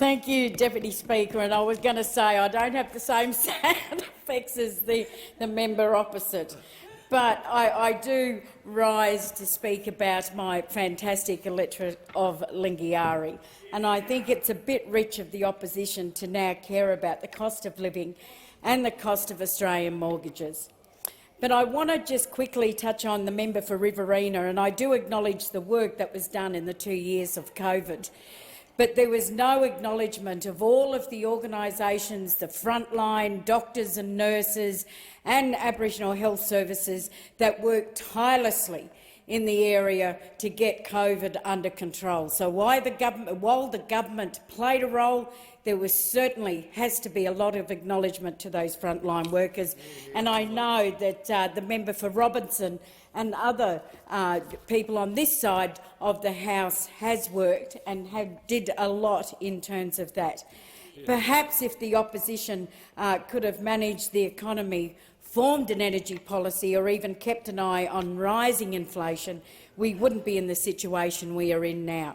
Thank you, Deputy Speaker. And I was going to say I don't have the same sound effects as the member opposite. But I do rise to speak about my fantastic electorate of Lingiari, and I think it's a bit rich of the opposition to now care about the cost of living and the cost of Australian mortgages. But I want to just quickly touch on the member for Riverina, and I do acknowledge the work that was done in the 2 years of COVID. But there was no acknowledgement of all of the organisations, the frontline doctors and nurses and Aboriginal health services that worked tirelessly in the area to get COVID under control. So while the government played a role, there certainly has to be a lot of acknowledgement to those frontline workers. And I know that the member for Robinson and other people on this side of the House has worked and did a lot in terms of that. Perhaps if the opposition could have managed the economy, formed an energy policy or even kept an eye on rising inflation, we wouldn't be in the situation we are in now.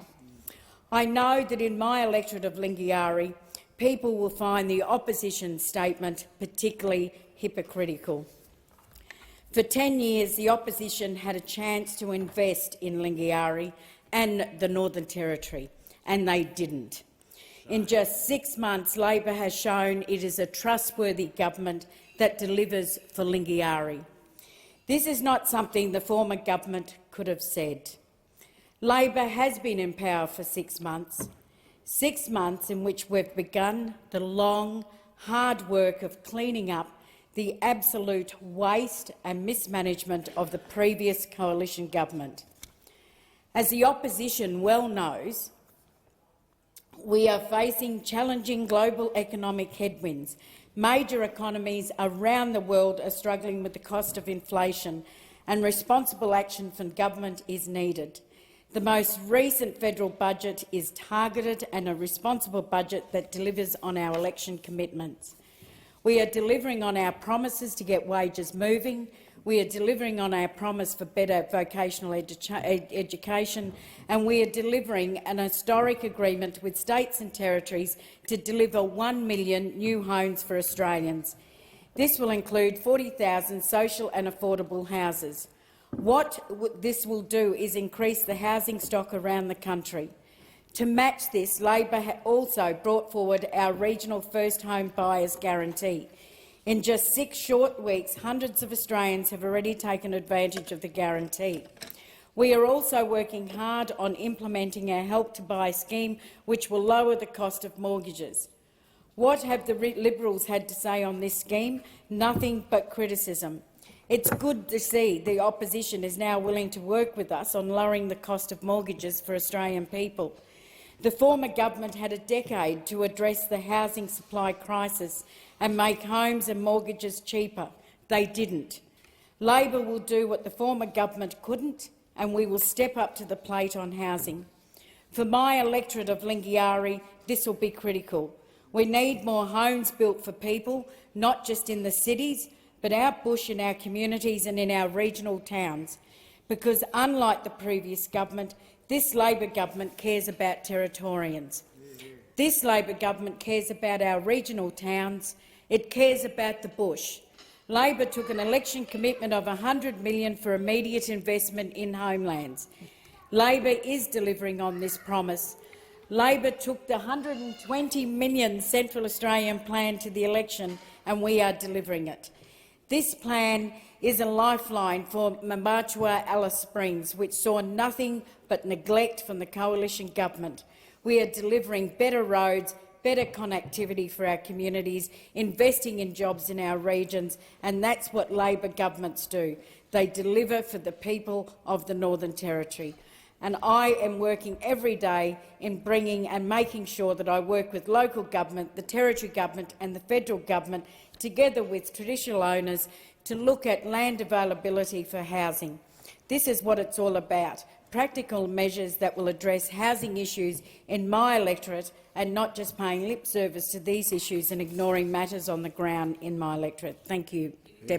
I know that in my electorate of Lingiari, people will find the opposition statement particularly hypocritical. For 10 years, the opposition had a chance to invest in Lingiari and the Northern Territory, and they didn't. In just 6 months, Labor has shown it is a trustworthy government that delivers for Lingiari. This is not something the former government could have said. Labor has been in power for 6 months, 6 months in which we've begun the long, hard work of cleaning up the absolute waste and mismanagement of the previous coalition government. As the opposition well knows, we are facing challenging global economic headwinds. Major economies around the world are struggling with the cost of inflation, and responsible action from government is needed. The most recent federal budget is targeted and a responsible budget that delivers on our election commitments. We are delivering on our promises to get wages moving. We are delivering on our promise for better vocational education, and we are delivering an historic agreement with states and territories to deliver 1 million new homes for Australians. This will include 40,000 social and affordable houses. What this will do is increase the housing stock around the country. To match this, Labor also brought forward our regional first home buyers guarantee. In just 6 short weeks, hundreds of Australians have already taken advantage of the guarantee. We are also working hard on implementing our Help to Buy scheme, which will lower the cost of mortgages. What have the Liberals had to say on this scheme? Nothing but criticism. It's good to see the opposition is now willing to work with us on lowering the cost of mortgages for Australian people. The former government had a decade to address the housing supply crisis and make homes and mortgages cheaper. They didn't. Labor will do what the former government couldn't, and we will step up to the plate on housing. For my electorate of Lingiari, this will be critical. We need more homes built for people, not just in the cities, but out bush in our communities and in our regional towns, because unlike the previous government, this Labor government cares about Territorians. This Labor government cares about our regional towns. It cares about the bush. Labor took an election commitment of $100 million for immediate investment in homelands. Labor is delivering on this promise. Labor took the $120 million Central Australian plan to the election, and we are delivering it. This plan is a lifeline for Mamachua Alice Springs, which saw nothing but neglect from the coalition government. We are delivering better roads, better connectivity for our communities, investing in jobs in our regions, and that's what Labor governments do. They deliver for the people of the Northern Territory. And I am working every day in bringing and making sure that I work with local government, the Territory government and the federal government, together with traditional owners, to look at land availability for housing. This is what it's all about, practical measures that will address housing issues in my electorate and not just paying lip service to these issues and ignoring matters on the ground in my electorate. Thank you.